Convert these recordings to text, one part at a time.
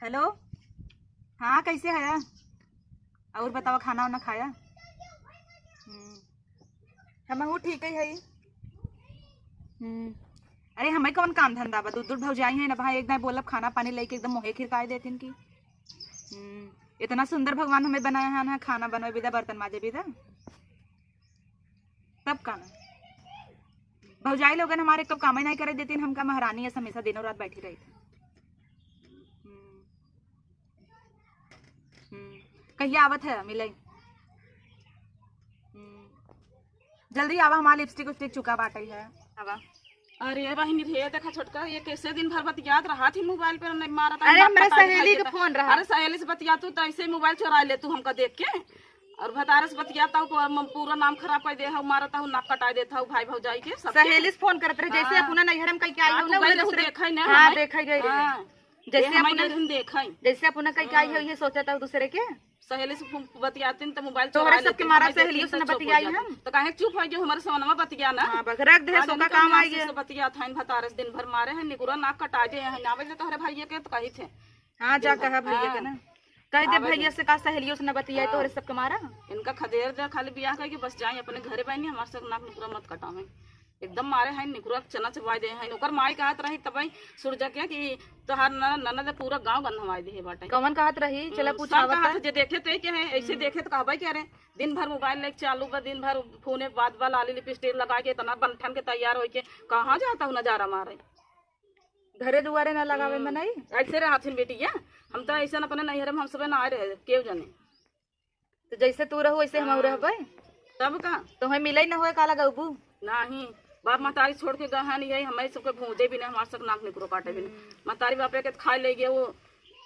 Hello. हाँ कैसे है? और बताओ खाना वाना खाया? हम हूँ ठीक है। अरे हमें कौन काम धंधा बा, दूध दूध भौजाई है ना भाई, एकदम बोलब खाना पानी लेके एकदम मोहे खिरकाए देथिन की। इतना सुंदर भगवान हमें बनाया है ना, खाना बनवे बिदा बर्तन माजे बिदा तब काम भौजाई लोगन हमारे कब काम ही नहीं करे देती। हमका महारानी है, हमेशा दिनों रात बैठी रही थी। कहिए आवत है मिले। जल्दी आवा, हमारा लिपस्टिक उस्टिक चुका बाटे है। आवा। अरे बहनी रे देखा छोटका, ये कैसे दिन भर बतियात रहा थी मोबाइल पे, नहीं मारा था। अरे मेरे सहेली का फोन रहा। अरे सहेली से बतिया तू तो ऐसे मोबाइल चुरा ले तू हमका देख के, और भतारे से बतियाता हूँ पूरा नाम खराब कर दे हूँ, मारता हूँ नाक कटा देता हूँ भाई भौजाई के सब। सहेली से फोन करत रहे जैसे अपना नैहर में कहीं के आई हो ना, वही देखा ना। हां देखा गई जैसे अपना देखा, जैसे अपना कहीं के आई हो, ये सोचा था दूसरे के सहेली से बतियाते तो मोबाइल तोहरे सबके मारा सहेलियों से बतियाई हम तो काहे चुप हो जो हमारे सोनमा बतिया ना। हां बस रख दे, सो का काम आई है बतिया था इन भतारे दिन भर मारे हैं, निकुरा नाक कटा दे हैं ना बजे तोहरे भाई के तो कही थे। हां जा कहा भैया के ना, कह दे भैया से का सहेलियों से न बतियाई तोहरे सबके मारा। इनका खदेर दे खाली बियाह करके बस जाए अपने घरे बहनी, हमारे से नाक निकुरा मत कटावे एकदम मारे हैं, निकुरा चना चबा दे हैं। ओकर माई कहत रही तब सूरज के कि तोहार ननद पूरा गांव गंधवाई दे बाटे। कौन कहत रही? चला पूछावत जे देखे ते के है ऐसे देखे तो कहबे क्या रे, दिन भर मोबाइल लेके चालू बा, दिन भर फोने बात बा, लाली लिपस्टिक लगा के इतना बनठन के तैयार होके कहां जाता हूं नजारा मारे। घरे दुआरे न लगावे में नहीं ऐसे रहथिन बेटिया, हम तो ऐसे अपने नैहर में हम सब ना आए रहे केव जाने। तो जैसे तू रहो वैसे हम रहबे तब का तो हमें मिले न होए काला गबू नहीं। बाप महतारी छोड़ के गए नहीं है, हमें सबके भूजे भी नहीं, हमारे सब नाक निकरो काटे भी नहीं। महतारी बापे के खाए ले गए, वो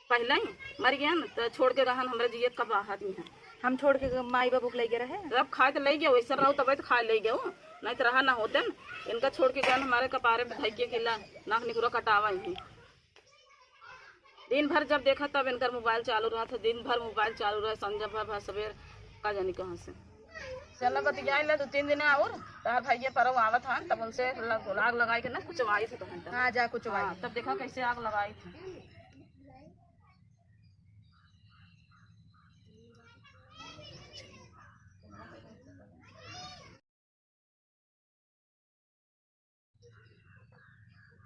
पहले ही मर गया न तो छोड़ के गहन हमारे जियत का बाहर है। हम छोड़ के माई बाबू ले गए रहे, जब खाए तो ले गए वैसे रहो तब तो खाए ले गए, नहीं तो रहा ना होते न। इनका छोड़ के गए हमारे कपारे धैके खिला नाक निकरो कटावा ही। दिन भर जब देखा तब इनका मोबाइल चालू रहा था, दिन भर मोबाइल चालू रहा, संजय भर सवेर का जानी कहाँ से। चलो बतिया ले 2-3 दिन और तार भाई पर आवत था तब उनसे आग लगाई के ना कुछ आई थे। तो हाँ जा कुछ तब देखा कैसे आग लगाई थी।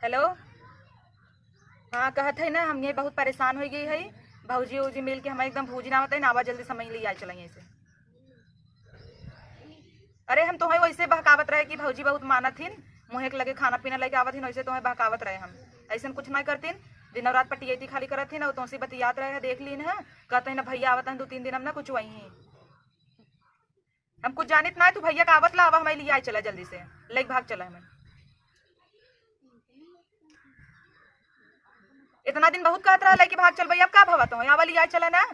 हेलो। हाँ कहत है ना, हम ये बहुत परेशान हो गई है, भौजी उजी मिल के हमें एकदम भूजी ना होता है ना, आवा जल्दी समझ ली आए चलेंगे ऐसे। अरे हम तुम्हें वैसे बहकावत रहे कि भौजी बहुत मानत थीन, मुँह के लगे खाना पीना लेके आवत थीन, वैसे तुम्हें बहकावत रहे। हम ऐसे कुछ नहीं करतीन, दिन और रात पटियती खाली करत थी ना, तुमसे बतियात रहे देख लीन है, कहते हैं ना भैया आवत हैं 2-3 दिन हम ना कुछ वही हम कुछ जानित ना है। तू भैया का आवत ला, आवा हमें लिए आए चला जल्दी से, लेक भाग चला हमें। इतना दिन बहुत कहत रहा लेके भाग चल भैया, अब का भवा तो आवा लिए आए चला ना।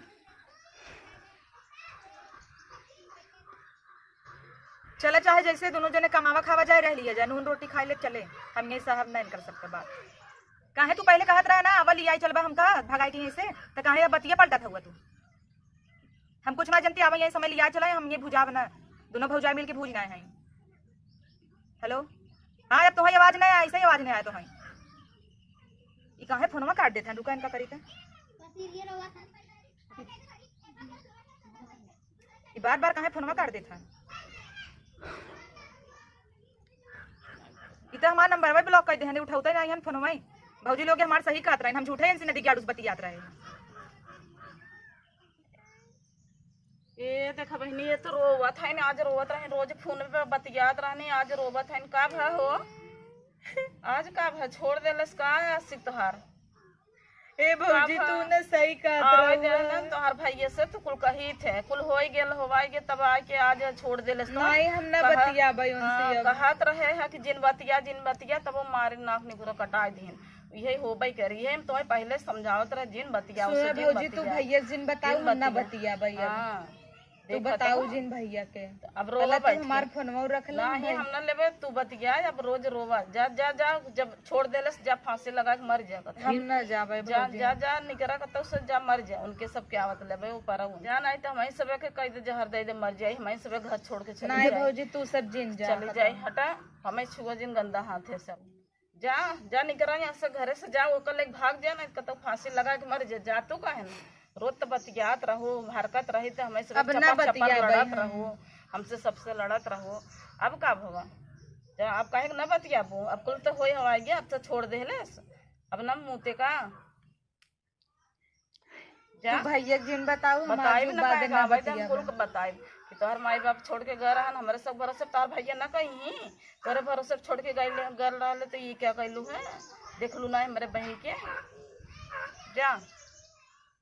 चले चाहे जैसे दोनों जने कमावा खावा जाए रह लिया जाए, नून रोटी खाई ले चले, हम ये साहब नहीं कर सकते बात। काहे तू पहले कहत रहा ना आवा लिया चल बा हमका भगाई के से, तो काहे अब बतिया पलटा था हुआ तू। हम कुछ ना जानती, आवा यही समय लिया चला, हम ये भुजा बना दोनों भौजाई मिल के भूजना है। हेलो। हाँ अब तो आवाज नहीं आया, ऐसे ही आवाज नहीं आया तो है ये काहे फोनवा काट देता रुका इनका करी था ये बार बार काहे फोनवा काट देता। इतना हमारा नंबर में ब्लॉक कर दे, उठाता नहीं हम फोन में। भौजी लोग हमारे सही कहत रहे, हम झूठे इनसे नदी के बतियात रहे। ये देखा बहनी, ये तो रोवत है ना, आज रोवत रहे, रोज फोन पे बतियात रहनी, आज रोवत है का भा हो, आज का भा छोड़ देलस का आशिक तोहार। ए भौजी तू ने सही कहत रहे, तोहार भैया से तो कुल कही थे, कुल होई गेल होवाई के तब आके आज छोड़ देलस। नहीं हम ना बतिया भाई उनसे, कहत रहे है कि जिन बतिया तब वो मारे नाक निकुरा कटा दीन, यही होबई करी है। तो पहले समझावत रहे जिन बतिया भौजी तू भैया जिन बताऊ हम ना बतिया भैया, तू बताऊ जिन भैया के। अब रोवा हमार फोनवा रख ला नहीं हम ना लेबे, तू बतिया अब रोज रोवा जा जा जा, जब छोड़ देलस जा फांसी लगा के मर जा, हम ना जाबे जा जा जा निकरा कतो से जा मर जा, उनके सब के आवत लेबे ऊपर जा, नहीं तो हमें सबे के कह दे जहर दे दे मर जाए, हमें सबे घर छोड़ के चले नहीं भौजी तू सब जिन जा चली जाए, हटा हमें छुआ जिन गंदा हाथ है सब जा जा निकल यहाँ से घरे से जा, ओकर लेके भाग जा, ना कतो फांसी लगा के मर जा। जातो काहे ना, रोज तो बतियात रहो, हरकत रही तो हमें अब ना बतियाबे लड़त रहो, हमसे सबसे लड़त रहो। अब का होगा जा, अब काहे न बतियाबो, अब कुल तो होई हवाई गया, अब तो छोड़ दे ले, अब ना मुँहते का जा। भैया जिन बताओ बताए ना काहे का भाई, हम कुल को बताए कि तोहर माई बाप छोड़ के गए रहन, हमारे सब भरोसे तोहर भैया ना कहीं तोरे भरोसे छोड़ के गए रहे, तो ये क्या कहलू है, देख लू ना मेरे बहन के जा।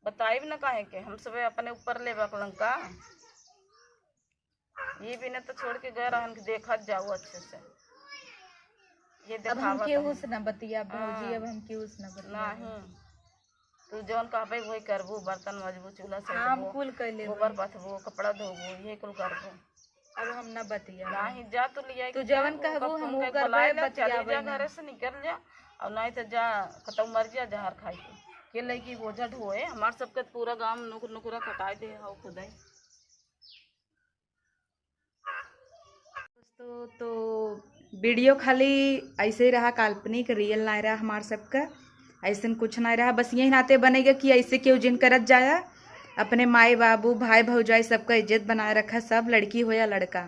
बताए भी ना काहे के, हम सब अपने ऊपर ले लंका, ये भी ना तो छोड़ के गए रहन, देखा जाओ अच्छे से। ये अब हम केहू से ना बतिया भौजी, अब हम केहू से ना बतिया नहीं, तू जौन कहबे वही करबो, बर्तन मजबू, चूल्हा से हम कुल कैले गोबर बथबो, कपड़ा धोबो, ये कुल करबो। अब हम ना बतिया नहीं जा, तू लिया तू जवन कहबो हम ऊ करबे, बतियाबे जा, घरे से निकल जा, और नहीं तो जा खतौ मर जा जहर खाई के लगी बोझा ढोए। हमार सबके पूरा गांव नुकुर नुकुरा कटाए दे हो खुदाई। दोस्तों तो वीडियो खाली ऐसे ही रहा, काल्पनिक, रियल नहीं रहा हमार सबका, ऐसा कुछ नहीं रहा। बस यही नाते बनेगा कि ऐसे क्यों जिन करत जाया, अपने माई बाबू भाई भौजाई सबका इज्जत बनाए रखा, सब लड़की हो या लड़का।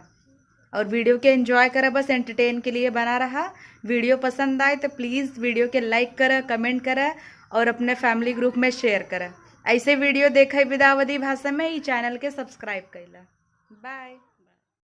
और वीडियो के एंजॉय करा, बस एंटरटेन के लिए बना रहा। वीडियो पसंद आए तो प्लीज़ वीडियो के लाइक करा, कमेंट करा और अपने फैमिली ग्रुप में शेयर करा। ऐसे वीडियो देखा विदावदी भाषा में, ये चैनल के सब्सक्राइब कैला। बाय।